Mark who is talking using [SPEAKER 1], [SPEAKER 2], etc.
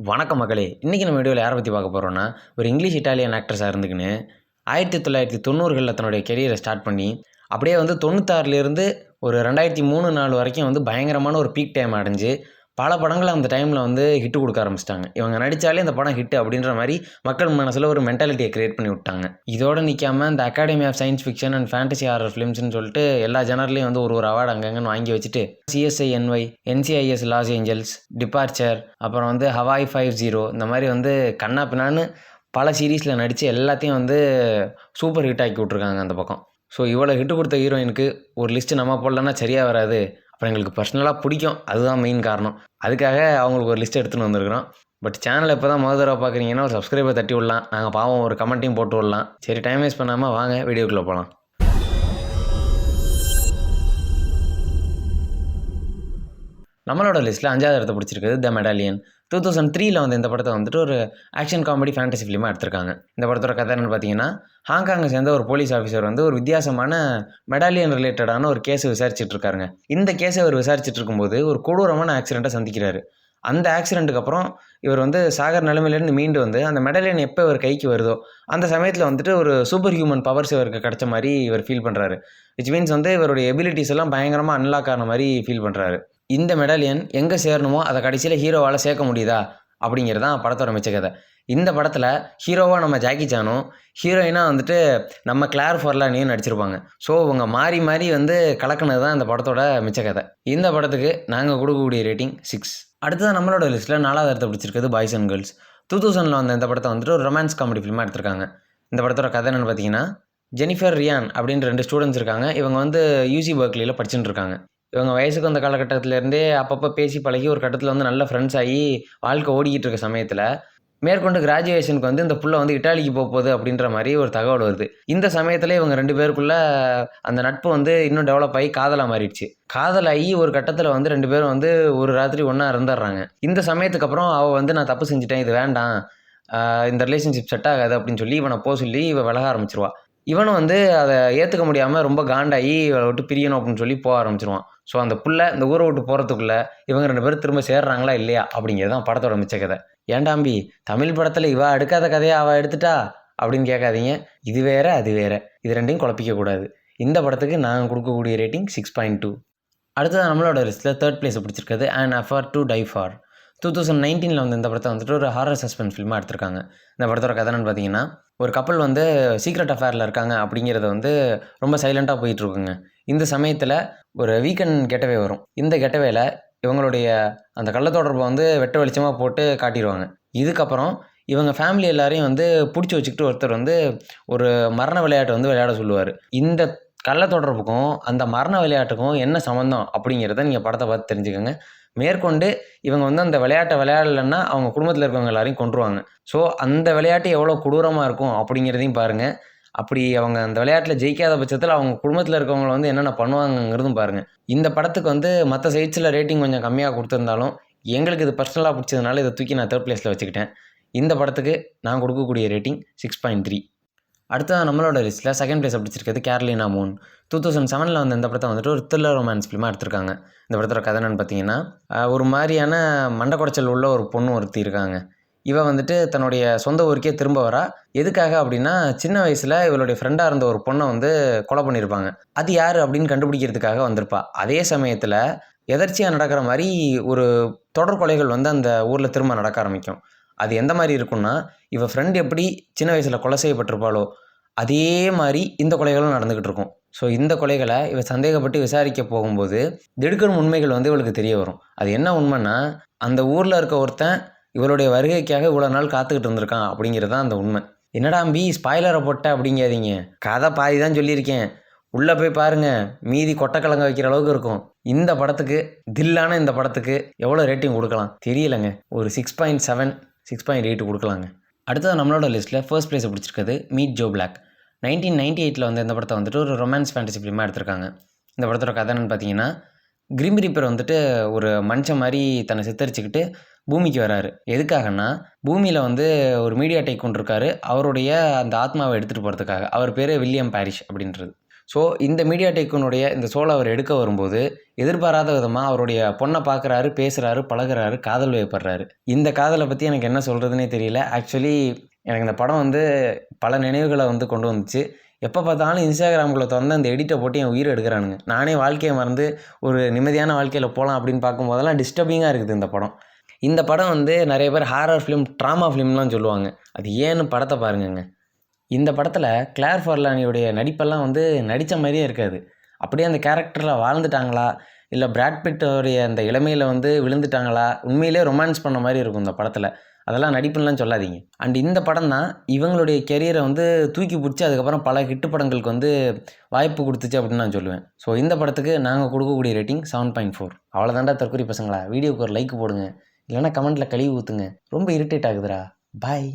[SPEAKER 1] வணக்கம் மக்களே! இன்றைக்கி நம்ம வீடியோவில் யாரை பற்றி பார்க்க போகிறோம்னா, ஒரு இங்கிலீஷ் இட்டாலியன் ஆக்ட்ரஸாக இருந்துக்கின்னு 1990களில் தன்னுடைய கெரியரை ஸ்டார்ட் பண்ணி, அப்படியே வந்து 96லேருந்து ஒரு 2003, 4 வரைக்கும் வந்து பயங்கரமான ஒரு பீக் டைம் அடைஞ்சு, பல படங்கள அந்த டைமில் வந்து ஹிட் கொடுக்க ஆரம்பிச்சிட்டாங்க. இவங்க நடித்தாலே இந்த படம் ஹிட் அப்படின்ற மாரி மக்கள் மனசில் ஒரு மென்டாலிட்டியை கிரியேட் பண்ணி விட்டாங்க. இதோடு நிற்காம இந்த academy of science fiction and fantasy horror ஃபிலிம்ஸ்னு சொல்லிட்டு எல்லா ஜெனர்லையும் வந்து ஒரு அவார்டு அங்கங்கன்னு வாங்கி வச்சுட்டு CSI NY, NCIS Los Angeles, departure, அப்புறம் வந்து ஹவாய் 50 இந்த மாதிரி வந்து கண்ணா பின்னான்னு பல சீரீஸில் நடித்து எல்லாத்தையும் வந்து சூப்பர் ஹிட் ஆக்கி விட்ருக்காங்க அந்த பக்கம். ஸோ இவ்வளோ ஹிட்டு கொடுத்த ஹீரோயினுக்கு ஒரு லிஸ்ட்டு நம்ம போடலன்னா சரியாக வராது. அப்புறம் எங்களுக்கு பர்சனலாக பிடிக்கும், அதுதான் மெயின் காரணம். அதுக்காக அவங்களுக்கு ஒரு லிஸ்ட் எடுத்துகிட்டு வந்திருக்கிறோம். பட் சேனலை இப்போ தான் முதல் தடவை பார்க்குறீங்கன்னா ஒரு சப்ஸ்கிரைபர் தட்டி விடலாம், நாங்கள் பாவம் ஒரு கமெண்ட்டையும் போட்டு விடலாம். சரி, டைம் வேஸ்ட் பண்ணாமல் வாங்க வீடியோக்குள்ளே போகலாம். நம்மளோட லிஸ்ட்டில் 5வது இடத்த பிடிச்சிருக்குது த மெடாலியன். 2003ல் வந்து இந்த படத்தை வந்துட்டு ஒரு ஆக்ஷன் காமெடி ஃபேண்டசி ஃபிலிமாக எடுத்திருக்காங்க. இந்த படத்தோட கதை என்னென்னு பார்த்தீங்கன்னா, ஹாங்காங்கை சேர்ந்த ஒரு போலீஸ் ஆஃபீஸர் வந்து ஒரு வித்தியாசமான மெடாலியன் ரிலேட்டடான ஒரு கேஸை விசாரிச்சுட்டு இருக்காருங்க. இந்த கேஸை அவர் விசாரிச்சுட்டு இருக்கும்போது ஒரு கொடூரமான ஆக்சிடெண்ட்டை சந்திக்கிறாரு. அந்த ஆக்சிடெண்ட்டுக்கு அப்புறம் இவர் வந்து சாகர் நிலைமையிலேருந்து மீண்டு வந்து அந்த மெடாலியன் எப்போ இவர் கைக்கு வருதோ அந்த சமயத்தில் வந்துட்டு ஒரு சூப்பர் ஹியூமன் பவர்ஸ் இவருக்கு கிடைச்ச மாதிரி இவர் ஃபீல் பண்ணுறாரு. விச் மீன்ஸ் வந்து இவருடைய எபிலிட்டிஸ் எல்லாம் பயங்கரமாக அன்லாக் ஆன மாதிரி ஃபீல் பண்ணுறாரு. இந்த மெடாலியன் எங்கே சேரணுமோ அதை கடைசியில் ஹீரோவால் சேர்க்க முடியுதா அப்படிங்கிறது தான் படத்தோட மிச்ச கதை. இந்த படத்தில் ஹீரோவாக நம்ம ஜாக்கி சானும், ஹீரோயினாக வந்துட்டு நம்ம கிளார் ஃபர்லானியும் நடிச்சிருப்பாங்க. ஸோ இவங்க மாறி மாறி வந்து கலக்கினது தான் இந்த படத்தோட மிச்ச கதை. இந்த படத்துக்கு நாங்கள் கொடுக்கக்கூடிய ரேட்டிங் 6. அடுத்தது நம்மளோட லிஸ்ட்டில் 4வது இடத்த பிடிச்சிருக்குது பாய்ஸ் அண்ட் கேர்ள்ஸ். 2000ல் வந்த இந்த படத்தை வந்துட்டு ஒரு ரொமான்ஸ் காமெடி ஃபிலிமாக எடுத்திருக்காங்க. இந்த படத்தோட கதை என்னென்னு பார்த்தீங்கன்னா, ஜெனிஃபர் ரியான் அப்படின்னு 2 ஸ்டூடெண்ட்ஸ் இருக்காங்க. இவங்க வந்து UC பர்க்லியில் படிச்சுட்டு இருக்காங்க. இவங்க வயசுக்கு வந்த காலகட்டத்திலேருந்தே அப்பப்போ பேசி பழகி ஒரு கட்டத்தில் வந்து நல்ல ஃப்ரெண்ட்ஸ் ஆகி வாழ்க்கை ஓடிக்கிட்டு இருக்க சமயத்தில் மேற்கொண்டு கிராஜுவேஷனுக்கு வந்து இந்த புள்ள வந்து இட்டாலிக்கு போகுது அப்படின்ற மாதிரி ஒரு தகவல் வருது. இந்த சமயத்தில் இவங்க 2 பேருக்குள்ள அந்த நட்பு வந்து இன்னும் டெவலப் ஆகி காதலாக மாறிடுச்சு. காதலாகி ஒரு கட்டத்தில் வந்து 2 பேரும் வந்து ஒரு ராத்திரி ஒன்றா இருந்துடுறாங்க. இந்த சமயத்துக்கு அப்புறம் அவள் வந்து நான் தப்பு செஞ்சுட்டேன், இது வேண்டாம், இந்த ரிலேஷன்ஷிப் செட் ஆகாது அப்படின்னு சொல்லி இவனை சொல்லி இவ விலக ஆரம்பிச்சிருவா. இவனும் வந்து அதை ஏற்றுக்க முடியாமல் ரொம்ப காண்டாகி இவளை விட்டு பிரியணும் அப்படின்னு சொல்லி போக ஆரம்பிச்சிருவான். ஸோ அந்த புள்ள இந்த ஊரை விட்டு போகிறதுக்குள்ளே இவங்க 2 பேரும் திரும்ப சேர்றாங்களா இல்லையா அப்படிங்கிறது தான் படத்தோட மிச்ச கதை. ஏண்டாம்பி, தமிழ் படத்தில் இவ எடுக்காத கதையை அவள் எடுத்துட்டா அப்படின்னு கேட்காதீங்க. இது வேற அது வேற, இது ரெண்டையும் குழப்பிக்கக்கூடாது. இந்த படத்துக்கு நாங்கள் கொடுக்கக்கூடிய ரேட்டிங் 6.2. அடுத்தது நம்மளோட லிஸ்ட்டில் 3rd பிளேஸை பிடிச்சிருக்கிறது An Affair to Die For. 2019ல் வந்து இந்த படத்தை வந்துட்டு ஒரு ஹாரர் சஸ்பென்ஸ் ஃபிலிமாக எடுத்திருக்காங்க. இந்த படத்தோட கதை என்னன்னு பார்த்தீங்கன்னா, ஒரு கப்பல் வந்து சீக்ரெட் அஃபேரில் இருக்காங்க அப்படிங்கிறத வந்து ரொம்ப சைலண்ட்டாக போயிட்டுருக்குங்க. இந்த சமயத்தில் ஒரு வீக்கெண்ட் கெட்டவே வரும். இந்த கெட்டவேல இவங்களுடைய அந்த கள்ளத்தொடர்பை வந்து வெட்ட வெளிச்சமாக போட்டு காட்டிடுவாங்க. இதுக்கப்புறம் இவங்க ஃபேமிலி எல்லாரையும் வந்து பிடிச்சி வச்சுக்கிட்டு ஒருத்தர் வந்து ஒரு மரண விளையாட்டு வந்து விளையாட சொல்லுவார். இந்த கள்ளத்தொடர்புக்கும் அந்த மரண விளையாட்டுக்கும் என்ன சம்மந்தம் அப்படிங்கிறத நீங்கள் படத்தை பார்த்து தெரிஞ்சுக்கோங்க. மேற்கொண்டு இவங்க வந்து அந்த விளையாட்டை விளையாடலைன்னா அவங்க குடும்பத்தில் இருக்கவங்க எல்லாரையும் கொன்றுவாங்க. ஸோ அந்த விளையாட்டு எவ்வளோ கொடூரமாக இருக்கும் அப்படிங்கிறதையும் பாருங்கள். அப்படி அவங்க அந்த விளையாட்டில் ஜெயிக்காத பட்சத்தில் அவங்க குடும்பத்தில் இருக்கவங்களை வந்து என்னென்ன பண்ணுவாங்கங்கிறதும் பாருங்கள். இந்த படத்துக்கு வந்து மற்ற சைட்ஸில் ரேட்டிங் கொஞ்சம் கம்மியாக கொடுத்துருந்தாலும் எங்களுக்கு இது பர்சனலாக பிடிச்சதுனால இதை தூக்கி நான் 3rd பிளேஸில் வச்சுக்கிட்டேன். இந்த படத்துக்கு நான் கொடுக்கக்கூடிய ரேட்டிங் 6.3. அடுத்தது நம்மளோட லிஸ்ட்டில் 2nd பிளேஸை பிடிச்சிருக்கிறது கேரலினா மூன். 2007ல் வந்து இந்த படத்தை வந்துட்டு ஒரு த்ரில்லர் ரொமான்ஸ் ஃபிலிமாக எடுத்திருக்காங்க. இந்த படத்தோட கதை என்னென்னு பார்த்தீங்கன்னா, ஒரு மாதிரியான மண்டை குடைச்சல் உள்ள ஒரு பொண்ணு ஒருத்தி இருக்காங்க. இவள் வந்துட்டு தன்னுடைய சொந்த ஊருக்கே திரும்ப வரா. எதுக்காக அப்படின்னா, சின்ன வயசில் இவளுடைய ஃப்ரெண்டாக இருந்த ஒரு பொண்ணை வந்து கொலை பண்ணியிருப்பாங்க. அது யார் அப்படின்னு கண்டுபிடிக்கிறதுக்காக வந்திருப்பா. அதே சமயத்தில் எதர்ச்சியாக நடக்கிற மாதிரி ஒரு தொடர் கொலைகள் வந்து அந்த ஊரில் திரும்ப நடக்க ஆரம்பிக்கும். அது எந்த மாதிரி இருக்குன்னா, இவள் ஃப்ரெண்ட் எப்படி சின்ன வயசில் கொலை செய்யப்பட்டிருப்பாளோ அதே மாதிரி இந்த கொலைகளும் நடந்துக்கிட்டு இருக்கும். ஸோ இந்த கொலைகளை இவள் சந்தேகப்பட்டு விசாரிக்க போகும்போது திடுக்கிடும் உண்மைகள் வந்து இவளுக்கு தெரிய வரும். அது என்ன உண்மைன்னா, அந்த ஊரில் இருக்க ஒருத்தன் இவளுடைய வருகைக்காக இவ்வளோ நாள் காத்துக்கிட்டு இருந்திருக்கான் அப்படிங்கிறது தான் அந்த உண்மை. என்னடாம்பி ஸ்பாய்லரை போட்ட அப்படிங்காதீங்க, கதை பாதி தான் சொல்லியிருக்கேன், உள்ளே போய் பாருங்கள், மீதி கொட்டைக்கிழங்க வைக்கிற அளவுக்கு இருக்கும். இந்த படத்துக்கு தில்லான இந்த படத்துக்கு எவ்வளோ ரேட்டிங் கொடுக்கலாம் தெரியலைங்க. ஒரு 6.7, 6.8 கொடுக்கலாங்க. அடுத்தது நம்மளோட லிஸ்ட்டில் 1st பிளேஸை பிடிச்சிருக்கிறது மீட் ஜோ பிளாக். 1998ல் வந்து இந்த படத்தை வந்துட்டு ஒரு ரொமான்ஸ் ஃபேண்டசி ஃபிலிமாக எடுத்திருக்காங்க. இந்த படத்தோட கதை என்னென்னு பார்த்தீங்கன்னா, கிரிம் ரீப்பர் வந்துட்டு ஒரு மனுஷன் மாதிரி தன்னை சித்தரிச்சுக்கிட்டு பூமிக்கு வராரு. எதுக்காகன்னா, பூமியில் வந்து ஒரு மீடியா டைக்கூன் இருக்காரு, அவருடைய அந்த ஆத்மாவை எடுத்துகிட்டு போகிறதுக்காக. அவர் பேர் வில்லியம் பாரிஷ் அப்படின்றது. ஸோ இந்த மீடியா டெக்குனுடைய இந்த ஷோவில் அவர் எடுக்க வரும்போது எதிர்பாராத விதமாக அவருடைய பொண்ணை பார்க்குறாரு, பேசுகிறாரு, பழகுறாரு, காதல் வயப்படுறாரு. இந்த காதலை பற்றி எனக்கு என்ன சொல்கிறதுனே தெரியல. ஆக்சுவலி எனக்கு இந்த படம் வந்து பல நினைவுகளை வந்து கொண்டு வந்துச்சு. எப்போ பார்த்தாலும் இன்ஸ்டாகிராமுக்குள்ள திறந்து அந்த எடிட்டை போட்டு என் உயிரை எடுக்கிறானுங்க. நானே வாழ்க்கையை மறந்து ஒரு நிம்மதியான வாழ்க்கையில் போகலாம் அப்படின்னு பார்க்கும்போதெல்லாம் டிஸ்டர்பிங்காக இருக்குது இந்த படம். இந்த படம் வந்து நிறைய பேர் ஹாரர் ஃபிலிம், ட்ராமா ஃபிலிம்லாம் சொல்லுவாங்க. அது ஏன்னு படத்தை பாருங்கங்க. இந்த படத்தில் கிளார் ஃபர்லானியுடைய நடிப்பெல்லாம் வந்து நடித்த மாதிரியே இருக்காது. அப்படியே அந்த கேரக்டரில் வாழ்ந்துட்டாங்களா, இல்லை பிராட் பிட்டோடைய அந்த இளமையில் வந்து விழுந்துட்டாங்களா, உண்மையிலே ரொமான்ஸ் பண்ண மாதிரி இருக்கும் இந்த படத்தில். அதெல்லாம் நடிப்புலாம் சொல்லாதீங்க. அண்ட் இந்த படம் தான் இவங்களுடைய கெரியரை வந்து தூக்கி பிடிச்சி அதுக்கப்புறம் பல ஹிட்டு படங்களுக்கு வந்து வாய்ப்பு கொடுத்துச்சு அப்படின்னு நான் சொல்லுவேன். ஸோ இந்த படத்துக்கு நாங்கள் கொடுக்கக்கூடிய ரேட்டிங் 7.4. அவ்வளோதாண்டா தற்கொலை பசங்களா. வீடியோக்கு ஒரு லைக் போடுங்க, இல்லைனா கமெண்ட்டில் கழுவி ஊற்றுங்க. ரொம்ப இரிட்டேட் ஆகுதுடா. பாய்.